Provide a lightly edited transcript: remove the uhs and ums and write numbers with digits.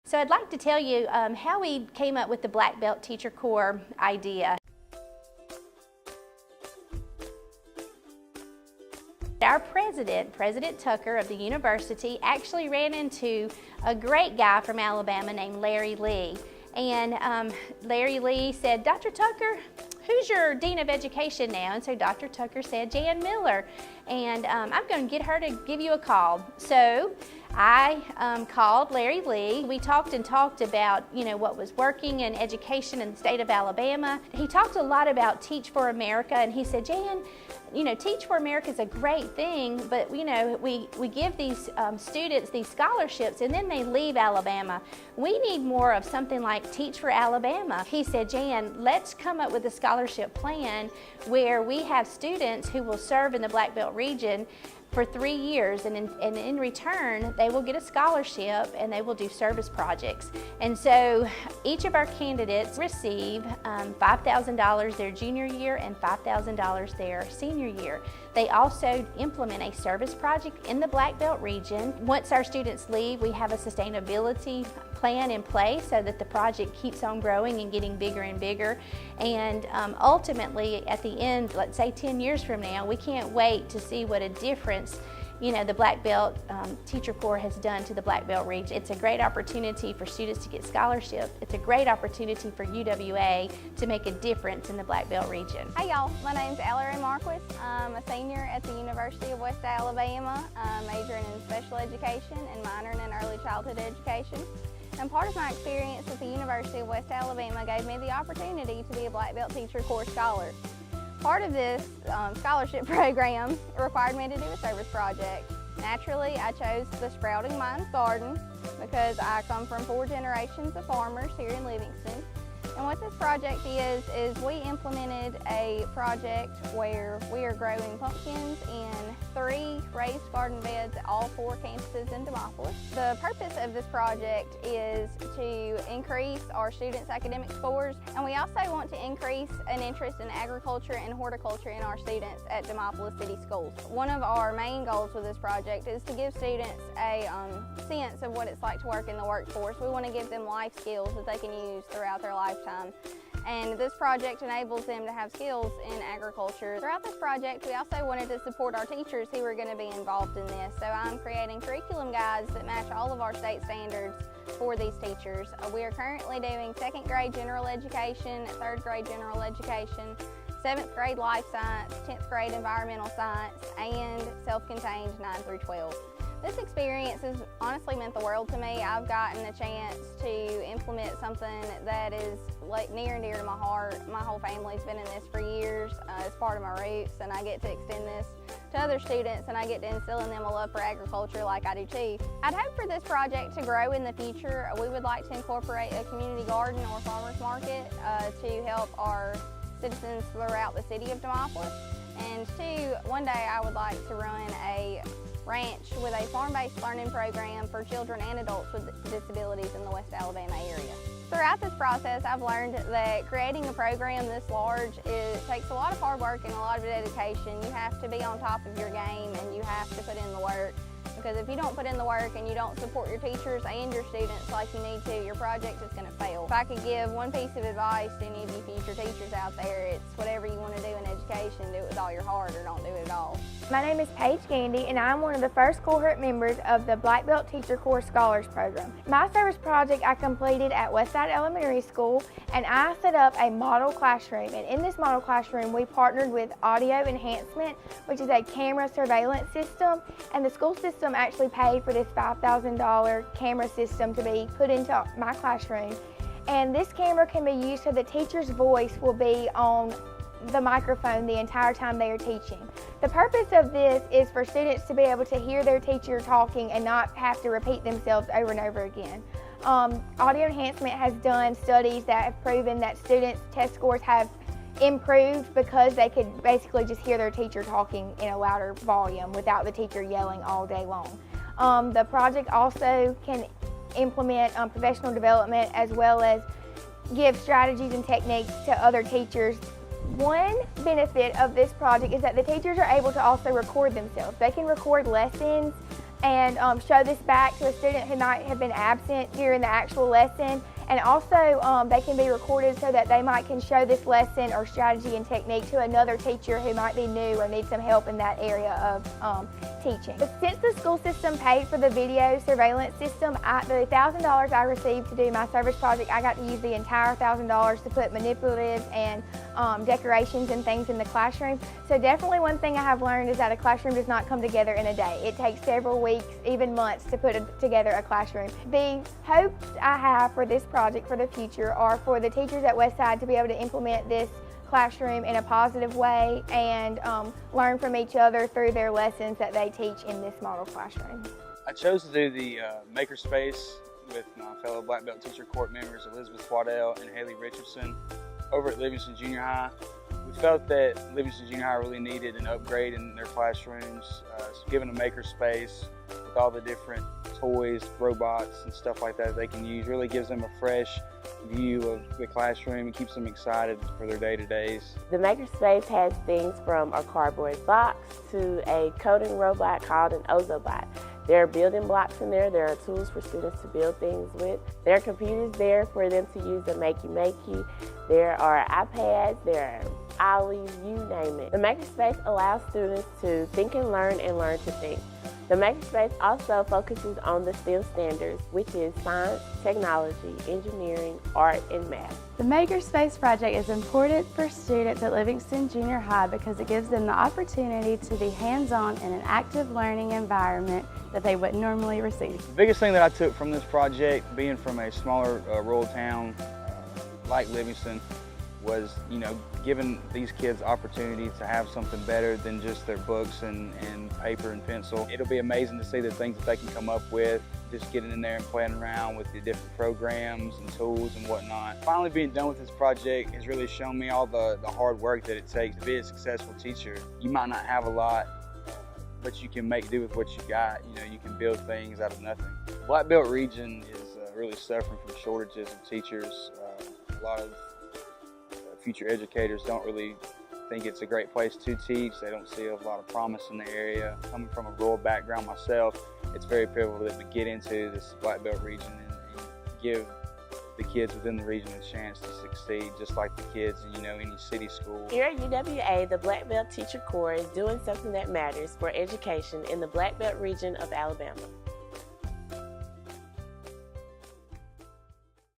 So I'd like to tell you how we came up with the Black Belt Teacher Corps idea. Our president, President Tucker of the university, actually ran into a great guy from Alabama named Larry Lee. And Larry Lee said, "Dr. Tucker, who's your Dean of Education now?" And so Dr. Tucker said, "Jan Miller. And I'm going to get her to give you a call." So I called Larry Lee. We talked about, what was working in education in the state of Alabama. He talked a lot about Teach for America, and he said, "Jan, Teach for America is a great thing, but we give these students these scholarships and then they leave Alabama. We need more of something like Teach for Alabama." He said, "Jan, let's come up with a scholarship plan where we have students who will serve in the Black Belt region for 3 years, and in return they will get a scholarship and they will do service projects." And so each of our candidates receive $5,000 their junior year and $5,000 their senior year. They also implement a service project in the Black Belt region. Once our students leave, we have a sustainability plan in place so that the project keeps on growing and getting bigger and bigger. And ultimately, at the end, let's say 10 years from now, we can't wait to see what a difference the Black Belt Teacher Corps has done to the Black Belt region. It's a great opportunity for students to get scholarships. It's a great opportunity for UWA to make a difference in the Black Belt region. Hey y'all, my name's Ellery Marquis. I'm a senior at the University of West Alabama, majoring in special education and minoring in early childhood education. And part of my experience at the University of West Alabama gave me the opportunity to be a Black Belt Teacher Corps Scholar. Part of this scholarship program required me to do a service project. Naturally, I chose the Sprouting Minds Garden because I come from 4 generations of farmers here in Livingston. And what this project is we implemented a project where we are growing pumpkins in 3 raised garden beds at all 4 campuses in Demopolis. The purpose of this project is to increase our students' academic scores, and we also want to increase an interest in agriculture and horticulture in our students at Demopolis City Schools. One of our main goals with this project is to give students a sense of what it's like to work in the workforce. We want to give them life skills that they can use throughout their lifetime. And this project enables them to have skills in agriculture. Throughout this project, we also wanted to support our teachers who are going to be involved in this. So I'm creating curriculum guides that match all of our state standards for these teachers. We are currently doing 2nd grade general education, 3rd grade general education, 7th grade life science, 10th grade environmental science, and self-contained 9 through 12. This experience has honestly meant the world to me. I've gotten a chance to implement something that is near and dear to my heart. My whole family's been in this for years. It's part of my roots, and I get to extend this to other students, and I get to instill in them a love for agriculture like I do too. I'd hope for this project to grow in the future. We would like to incorporate a community garden or farmers market to help our citizens throughout the city of Demopolis. And 2, one day I would like to run a ranch with a farm-based learning program for children and adults with disabilities in the West Alabama area. Throughout this process, I've learned that creating a program this large takes a lot of hard work and a lot of dedication. You have to be on top of your game and you have to put in the work. Because if you don't put in the work and you don't support your teachers and your students like you need to, your project is going to fail. If I could give one piece of advice to any of you future teachers out there, it's whatever you want to do in education, do it with all your heart or don't do it at all. My name is Paige Gandy, and I'm one of the first cohort members of the Black Belt Teacher Corps Scholars Program. My service project I completed at Westside Elementary School, and I set up a model classroom. And in this model classroom, we partnered with Audio Enhancement, which is a camera surveillance system, and the school system actually paid for this $5,000 camera system to be put into my classroom. And this camera can be used so the teacher's voice will be on the microphone the entire time they are teaching. The purpose of this is for students to be able to hear their teacher talking and not have to repeat themselves over and over again. Audio Enhancement has done studies that have proven that students' test scores have improved because they could basically just hear their teacher talking in a louder volume without the teacher yelling all day long. The project also can implement professional development as well as give strategies and techniques to other teachers. One benefit of this project is that the teachers are able to also record themselves. They can record lessons and show this back to a student who might have been absent during the actual lesson. And also they can be recorded so that they can show this lesson or strategy and technique to another teacher who might be new or needs some help in that area of teaching. But since the school system paid for the video surveillance system, the $1,000 I received to do my service project, I got to use the entire $1,000 to put manipulatives and decorations and things in the classroom. So definitely one thing I have learned is that a classroom does not come together in a day. It takes several weeks, even months, to put together a classroom. The hopes I have for this project for the future are for the teachers at Westside to be able to implement this classroom in a positive way and learn from each other through their lessons that they teach in this model classroom. I chose to do the makerspace with my fellow Black Belt Teacher Corps members Elizabeth Waddell and Haley Richardson over at Livingston Junior High. We felt that Livingston Junior High really needed an upgrade in their classrooms, so given a makerspace with all the different toys, robots, and stuff like that they can use really gives them a fresh view of the classroom and keeps them excited for their day-to-days. The makerspace has things from a cardboard box to a coding robot called an Ozobot. There are building blocks in there. There are tools for students to build things with. There are computers there for them to use to make you. There are iPads, there are ollies, you name it. The makerspace allows students to think and learn to think. The makerspace also focuses on the STEM standards, which is science, technology, engineering, art, and math. The Makerspace project is important for students at Livingston Junior High because it gives them the opportunity to be hands-on in an active learning environment that they wouldn't normally receive. The biggest thing that I took from this project, being from a smaller rural town like Livingston, was, giving these kids opportunities to have something better than just their books and paper and pencil. It'll be amazing to see the things that they can come up with, just getting in there and playing around with the different programs and tools and whatnot. Finally being done with this project has really shown me all the hard work that it takes to be a successful teacher. You might not have a lot, but you can make do with what you got. You can build things out of nothing. The Black Belt region is really suffering from shortages of teachers. A lot of future educators don't really think it's a great place to teach. They don't see a lot of promise in the area. Coming from a rural background myself, it's very pivotal that we get into this Black Belt region and give the kids within the region a chance to succeed, just like the kids in any city school. Here at UWA, the Black Belt Teacher Corps is doing something that matters for education in the Black Belt region of Alabama.